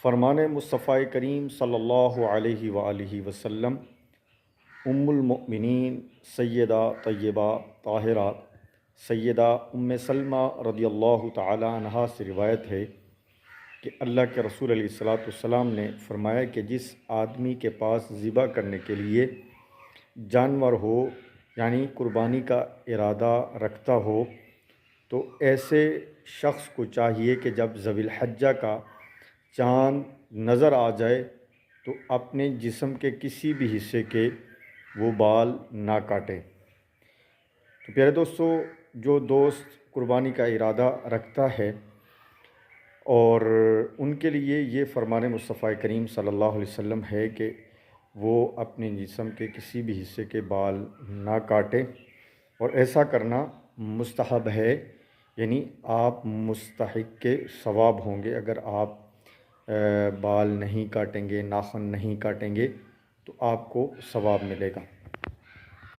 فرمان مصطفیٰ کریم صلی اللہ علیہ وآلہ وسلم ام المؤمنین سیدہ طیبہ طاہرہ سیدہ ام سلمہ رضی اللہ تعالی عنہا سے روایت ہے کہ اللہ کے رسول علیہ الصلاۃ والسلام نے فرمایا کہ جس آدمی کے پاس ذبح کرنے کے لیے جانور ہو یعنی قربانی کا ارادہ رکھتا ہو تو ایسے شخص کو چاہیے کہ جب ذوی الحجہ کا چاند نظر آ جائے تو اپنے جسم کے کسی بھی حصے کے وہ بال نہ کاٹے۔ تو پیارے دوستو، جو دوست قربانی کا ارادہ رکھتا ہے اور ان کے لیے یہ فرمان مصطفیٰ کریم صلی اللہ علیہ وسلم ہے کہ وہ اپنے جسم کے کسی بھی حصے کے بال نہ کاٹے، اور ایسا کرنا مستحب ہے، یعنی آپ مستحق کے ثواب ہوں گے اگر آپ بال نہیں کاٹیں گے، ناخن نہیں کاٹیں گے تو آپ کو ثواب ملے گا۔